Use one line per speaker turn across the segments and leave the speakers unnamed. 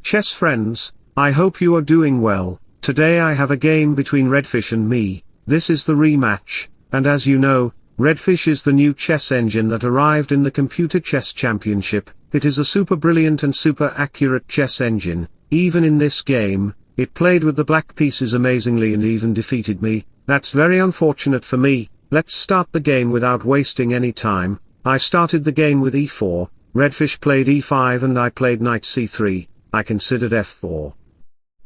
Chess friends, I hope you are doing well. Today I have a game between Redfish and me. This is the rematch, and as you know, Redfish is the new chess engine that arrived in the Computer Chess Championship. It is a super brilliant and super accurate chess engine. Even in this game, it played with the black pieces amazingly and even defeated me. That's very unfortunate for me. Let's start the game without wasting any time. I started the game with e4, Redfish played e5 and I played knight c3, I considered f4.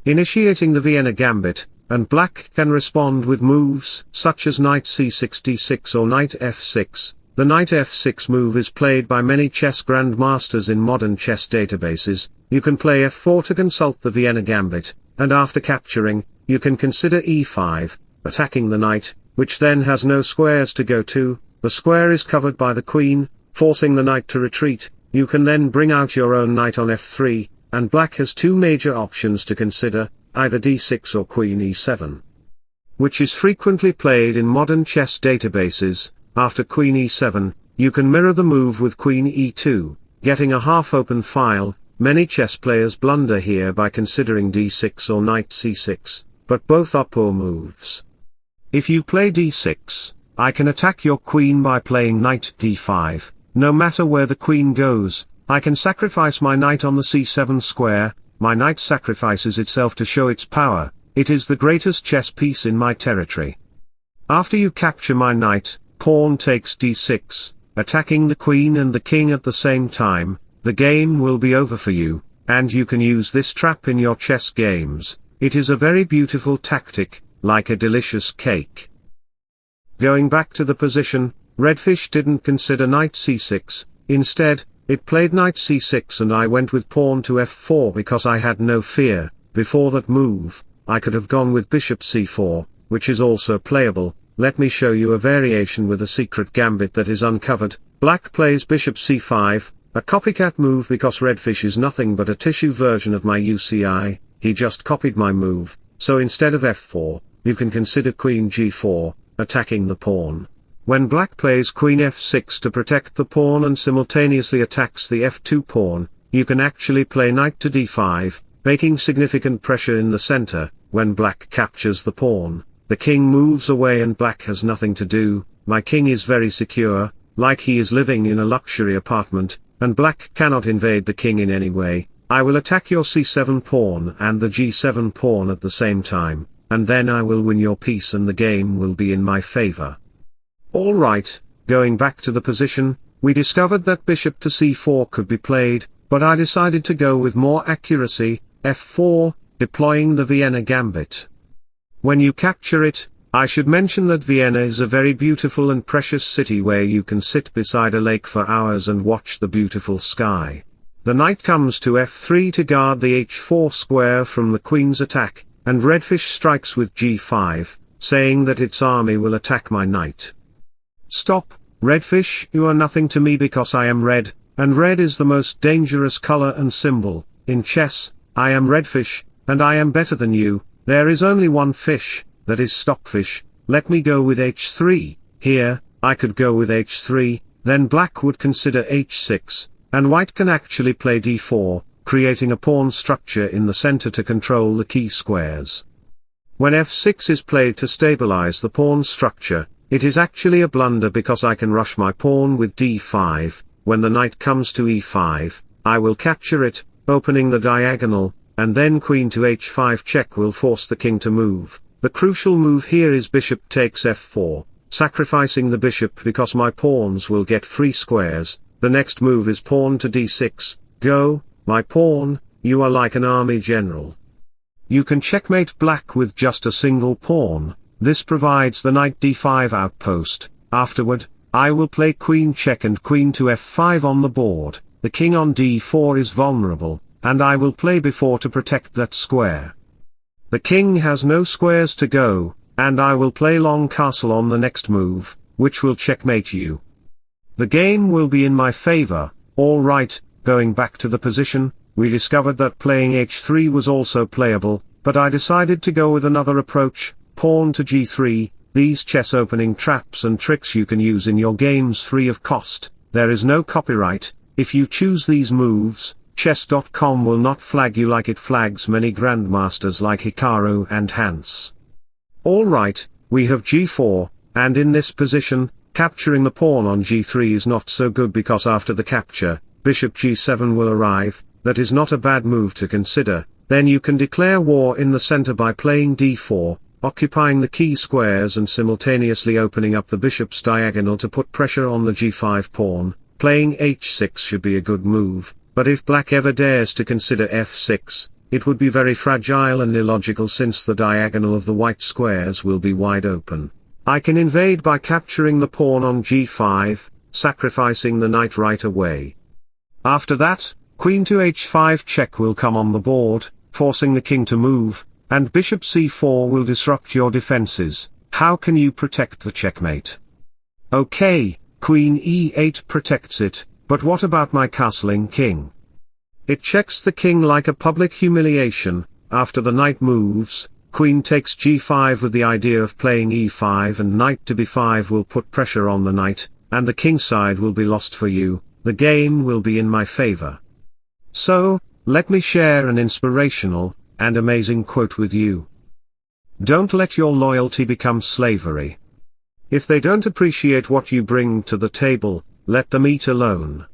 Initiating the Vienna Gambit, and black can respond with moves such as knight c6 d6 or knight f6. The knight f6 move is played by many chess grandmasters in modern chess databases. You can play f4 to consult the Vienna Gambit, and after capturing, you can consider e5, attacking the knight, which then has no squares to go to. The square is covered by the queen, forcing the knight to retreat. You can then bring out your own knight on f3, and black has two major options to consider, either d6 or queen e7, which is frequently played in modern chess databases. After queen e7, you can mirror the move with queen e2, getting a half-open file. Many chess players blunder here by considering d6 or knight c6, but both are poor moves. If you play d6, I can attack your queen by playing knight d5. No matter where the queen goes, I can sacrifice my knight on the c7 square. My knight sacrifices itself to show its power. It is the greatest chess piece in my territory. After you capture my knight, pawn takes d6, attacking the queen and the king at the same time. The game will be over for you, and you can use this trap in your chess games. It is a very beautiful tactic, like a delicious cake. Going back to the position, Redfish didn't consider knight c6, instead, it played knight c6 and I went with pawn to f4 because I had no fear. Before that move, I could have gone with bishop c4, which is also playable. Let me show you a variation with a secret gambit that is uncovered. Black plays bishop c5, a copycat move because Redfish is nothing but a tissue version of my UCI. He just copied my move, so instead of f4, you can consider queen g4, attacking the pawn. When black plays queen f6 to protect the pawn and simultaneously attacks the f2 pawn, you can actually play knight to d5, making significant pressure in the center. When black captures the pawn, the king moves away and black has nothing to do. My king is very secure, like he is living in a luxury apartment, and black cannot invade the king in any way. I will attack your c7 pawn and the g7 pawn at the same time, and then I will win your piece and the game will be in my favor. Alright, going back to the position, we discovered that bishop to c4 could be played, but I decided to go with more accuracy, f4, deploying the Vienna Gambit. When you capture it, I should mention that Vienna is a very beautiful and precious city where you can sit beside a lake for hours and watch the beautiful sky. The knight comes to f3 to guard the h4 square from the queen's attack, and Redfish strikes with g5, saying that its army will attack my knight. Stop, Redfish, you are nothing to me because I am red, and red is the most dangerous color and symbol. In chess, I am Redfish, and I am better than you. There is only one fish, that is Stockfish. Let me go with h3, here, I could go with h3, then black would consider h6, and white can actually play d4, creating a pawn structure in the center to control the key squares. When f6 is played to stabilize the pawn structure, it is actually a blunder because I can rush my pawn with d5. When the knight comes to e5, I will capture it, opening the diagonal, and then queen to h5 check will force the king to move. The crucial move here is bishop takes f4, sacrificing the bishop because my pawns will get free squares. The next move is pawn to d6, go, my pawn, you are like an army general. You can checkmate black with just a single pawn. This provides the knight d5 outpost. Afterward, I will play queen check and queen to f5 on the board. The king on d4 is vulnerable, and I will play b4 to protect that square. The king has no squares to go, and I will play long castle on the next move, which will checkmate you. The game will be in my favor. Alright, going back to the position, we discovered that playing h3 was also playable, but I decided to go with another approach. Pawn to g3, these chess opening traps and tricks you can use in your games free of cost. There is no copyright. If you choose these moves, chess.com will not flag you like it flags many grandmasters like Hikaru and Hans. Alright, we have g4, and in this position, capturing the pawn on g3 is not so good because after the capture, bishop g7 will arrive. That is not a bad move to consider. Then you can declare war in the center by playing d4, occupying the key squares and simultaneously opening up the bishop's diagonal to put pressure on the g5 pawn. Playing h6 should be a good move, but if black ever dares to consider f6, it would be very fragile and illogical since the diagonal of the white squares will be wide open. I can invade by capturing the pawn on g5, sacrificing the knight right away. After that, queen to h5 check will come on the board, forcing the king to move, and bishop c4 will disrupt your defenses. How can you protect the checkmate? Okay, queen e8 protects it, but what about my castling king? It checks the king like a public humiliation. After the knight moves, queen takes g5 with the idea of playing e5 and knight to b5 will put pressure on the knight, and the king side will be lost for you. The game will be in my favor. So, let me share an inspirational and amazing quote with you. Don't let your loyalty become slavery. If they don't appreciate what you bring to the table, let them eat alone.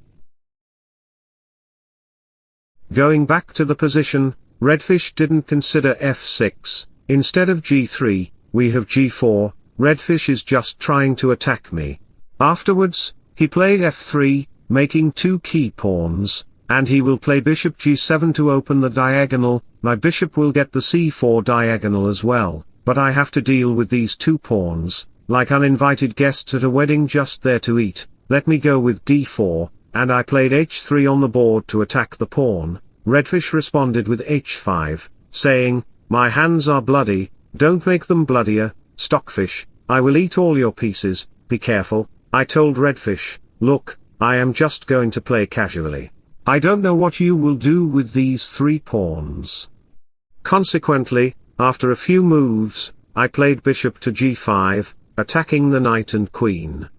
Going back to the position, Redfish didn't consider f6, instead of g3, we have g4, Redfish is just trying to attack me. Afterwards, he played f3, making two key pawns, and he will play bishop g7 to open the diagonal. My bishop will get the c4 diagonal as well, but I have to deal with these two pawns, like uninvited guests at a wedding just there to eat. Let me go with d4, and I played h3 on the board to attack the pawn. Redfish responded with h5, saying, "My hands are bloody, don't make them bloodier, Stockfish, I will eat all your pieces, be careful." I told Redfish, "Look, I am just going to play casually. I don't know what you will do with these three pawns." Consequently, after a few moves, I played bishop to g5, attacking the knight and queen.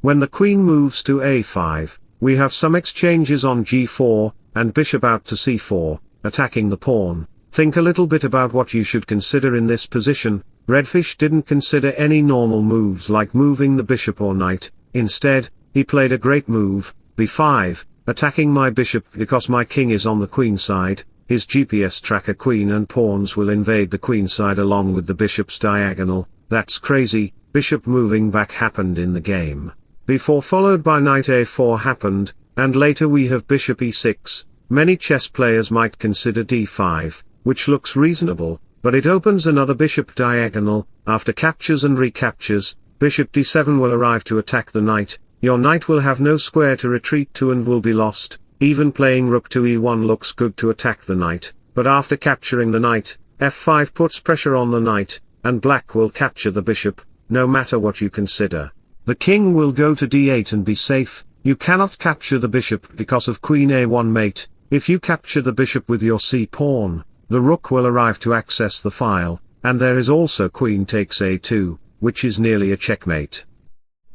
When the queen moves to a5, we have some exchanges on g4, and bishop out to c4, attacking the pawn. Think a little bit about what you should consider in this position. Redfish didn't consider any normal moves like moving the bishop or knight. Instead, he played a great move, b5, attacking my bishop because my king is on the queen side. His GPS tracker queen and pawns will invade the queen side along with the bishop's diagonal. That's crazy. Bishop moving back happened in the game. b4 followed by knight a4 happened, and later we have bishop e6. Many chess players might consider d5, which looks reasonable, but it opens another bishop diagonal. After captures and recaptures, bishop d7 will arrive to attack the knight. Your knight will have no square to retreat to and will be lost. Even playing rook to e1 looks good to attack the knight, but after capturing the knight, f5 puts pressure on the knight, and black will capture the bishop, no matter what you consider. The king will go to d8 and be safe. You cannot capture the bishop because of queen a1 mate. If you capture the bishop with your c-pawn, the rook will arrive to access the file, and there is also queen takes a2, which is nearly a checkmate.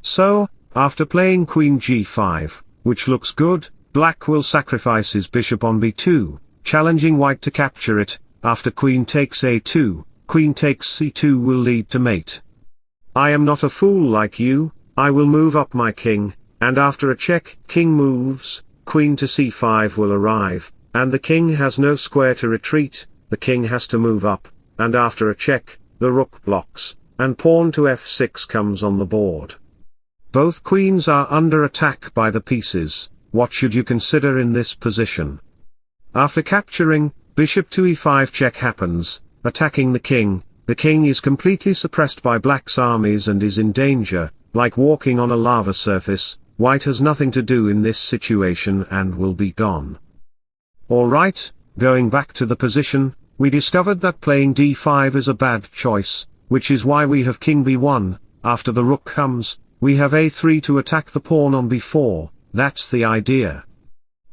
So, after playing queen g5, which looks good, black will sacrifice his bishop on b2, challenging white to capture it. After queen takes a2, queen takes c2 will lead to mate. I am not a fool like you, I will move up my king, and after a check, king moves, queen to c5 will arrive, and the king has no square to retreat. The king has to move up, and after a check, the rook blocks, and pawn to f6 comes on the board. Both queens are under attack by the pieces. What should you consider in this position? After capturing, bishop to e5 check happens, attacking the king. The king is completely suppressed by black's armies and is in danger, like walking on a lava surface. White has nothing to do in this situation and will be gone. Alright, going back to the position, we discovered that playing d5 is a bad choice, which is why we have king b1. After the rook comes, we have a3 to attack the pawn on b4, that's the idea.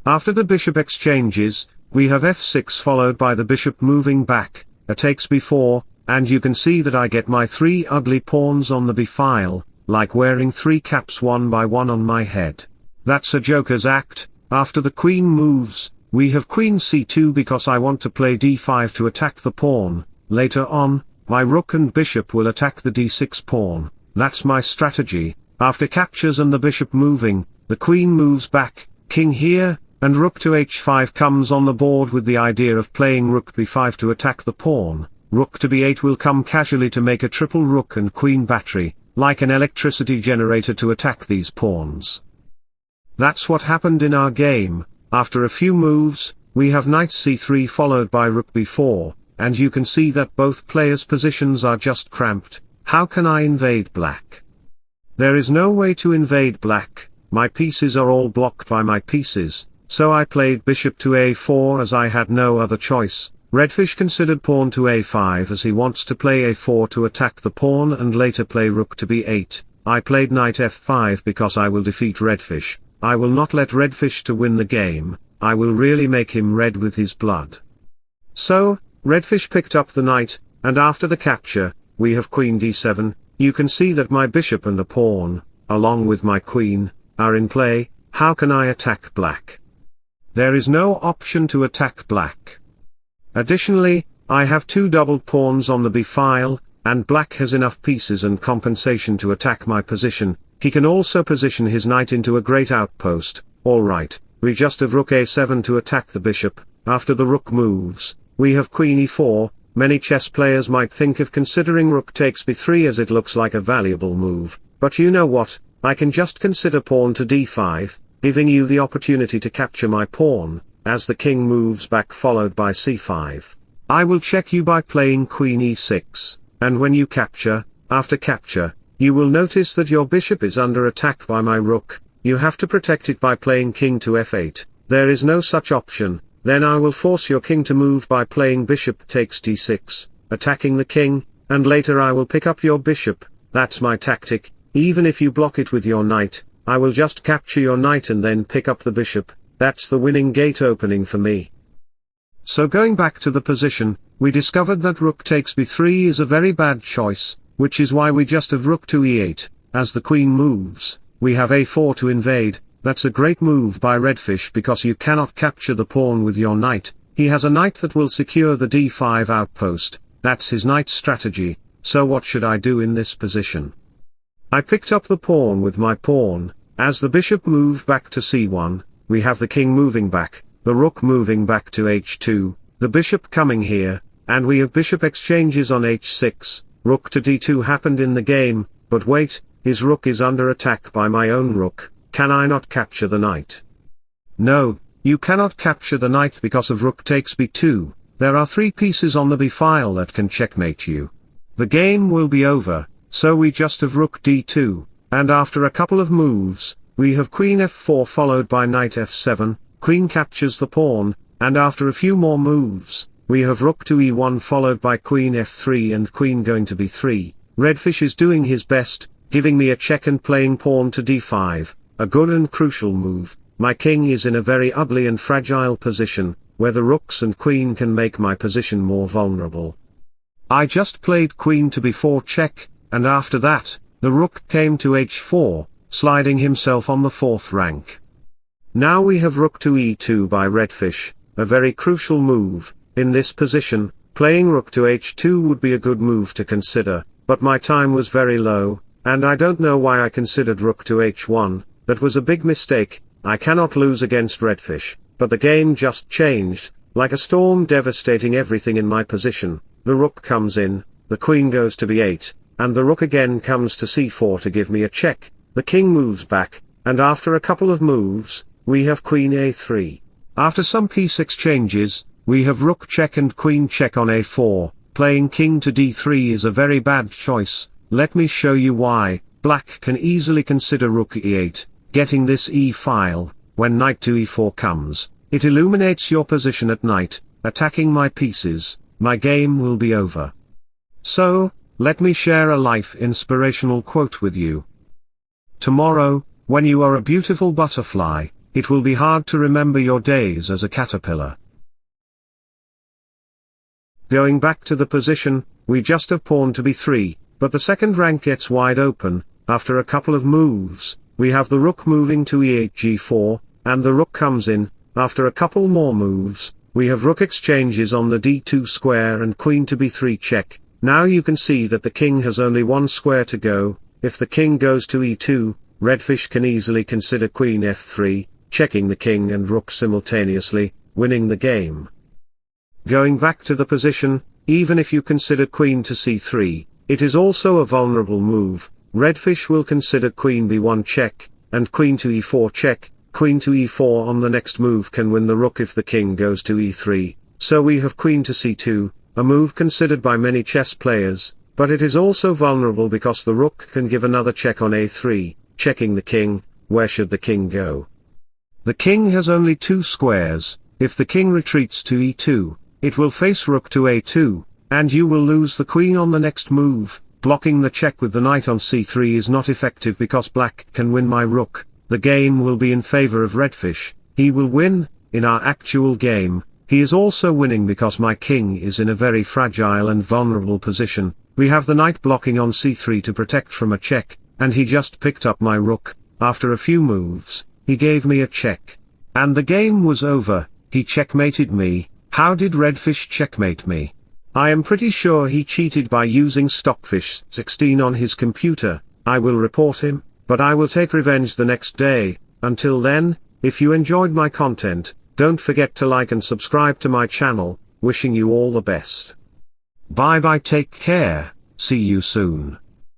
After the bishop exchanges, we have f6 followed by the bishop moving back, takes b4, and you can see that I get my three ugly pawns on the b file, like wearing three caps one by one on my head. That's a joker's act. After the queen moves, We have queen c2 because I want to play d5 to attack the pawn. Later on, my rook and bishop will attack the d6 pawn. That's my strategy. After captures and the bishop moving, the queen moves back, king here, and rook to h5 comes on the board with the idea of playing rook b5 to attack the pawn. Rook to b8 will come casually to make a triple rook and queen battery, like an electricity generator to attack these pawns. That's what happened in our game. After a few moves, we have knight c3 followed by rook b4, and you can see that both players' positions are just cramped. How can I invade black? There is no way to invade black. My pieces are all blocked by my pieces, so I played bishop to a4 as I had no other choice. Redfish considered pawn to a5 as he wants to play a4 to attack the pawn and later play rook to b8. I played knight f5 because I will defeat Redfish. I will not let Redfish to win the game. I will really make him red with his blood. So, Redfish picked up the knight, and after the capture, we have queen d7. You can see that my bishop and a pawn, along with my queen, are in play. How can I attack black? There is no option to attack black. Additionally, I have two doubled pawns on the b file, and black has enough pieces and compensation to attack my position. He can also position his knight into a great outpost. Alright, we just have rook a7 to attack the bishop. After the rook moves, we have queen e4. Many chess players might think of considering rook takes b3 as it looks like a valuable move, but you know what, I can just consider pawn to d5, giving you the opportunity to capture my pawn, as the king moves back followed by c5. I will check you by playing queen e6, and when you capture, after capture, you will notice that your bishop is under attack by my rook. You have to protect it by playing king to f8. There is no such option. Then I will force your king to move by playing bishop takes d6, attacking the king, and later I will pick up your bishop. That's my tactic. Even if you block it with your knight, I will just capture your knight and then pick up the bishop. That's the winning gate opening for me. So going back to the position, we discovered that rook takes b3 is a very bad choice, which is why we just have rook to e8. As the queen moves, we have a4 to invade. That's a great move by Redfish because you cannot capture the pawn with your knight. He has a knight that will secure the d5 outpost. That's his knight strategy. So what should I do in this position? I picked up the pawn with my pawn. As the bishop moved back to c1, we have the king moving back, the rook moving back to h2, the bishop coming here, and we have bishop exchanges on h6. Rook to d2 happened in the game, but wait, his rook is under attack by my own rook. Can I not capture the knight? No, you cannot capture the knight because of rook takes b2. There are three pieces on the b file that can checkmate you. The game will be over, so we just have rook d2, and after a couple of moves, we have queen f4 followed by knight f7, queen captures the pawn, and after a few more moves, we have rook to e1 followed by queen f3 and queen going to b3. Redfish is doing his best, giving me a check and playing pawn to d5, a good and crucial move. My king is in a very ugly and fragile position, where the rooks and queen can make my position more vulnerable. I just played queen to b4 check, and after that, the rook came to h4, sliding himself on the 4th rank. Now we have rook to e2 by Redfish, a very crucial move. In this position, playing rook to h2 would be a good move to consider, but my time was very low, and I don't know why I considered rook to h1. That was a big mistake. I cannot lose against Redfish, but the game just changed, like a storm devastating everything in my position. The rook comes in, the queen goes to b8, and the rook again comes to c4 to give me a check. The king moves back, and after a couple of moves, we have queen a3. After some piece exchanges, we have rook check and queen check on a4. Playing king to d3 is a very bad choice. Let me show you why. Black can easily consider rook e8, getting this e file. When knight to e4 comes, it illuminates your position at night, attacking my pieces. My game will be over. So, let me share a life inspirational quote with you. Tomorrow, when you are a beautiful butterfly, it will be hard to remember your days as a caterpillar. Going back to the position, we just have pawn to b3, but the second rank gets wide open. After a couple of moves, we have the rook moving to e8 g4, and the rook comes in, after a couple more moves, we have rook exchanges on the d2 square and queen to b3 check. Now you can see that the king has only one square to go. If the king goes to e2, Redfish can easily consider queen f3, checking the king and rook simultaneously, winning the game. Going back to the position, even if you consider queen to c3, it is also a vulnerable move. Redfish will consider queen b1 check, and queen to e4 check. Queen to e4 on the next move can win the rook if the king goes to e3, so we have queen to c2, a move considered by many chess players, but it is also vulnerable because the rook can give another check on a3, checking the king. Where should the king go? The king has only two squares. If the king retreats to e2, it will face rook to a2, and you will lose the queen on the next move. Blocking the check with the knight on c3 is not effective because black can win my rook. The game will be in favor of Redfish. He will win. In our actual game, he is also winning because my king is in a very fragile and vulnerable position. We have the knight blocking on c3 to protect from a check, and he just picked up my rook. After a few moves, he gave me a check. And the game was over. He checkmated me. How did Redfish checkmate me? I am pretty sure he cheated by using Stockfish 16 on his computer. I will report him, but I will take revenge the next day. Until then, if you enjoyed my content, don't forget to like and subscribe to my channel. Wishing you all the best. Bye bye, take care, see you soon.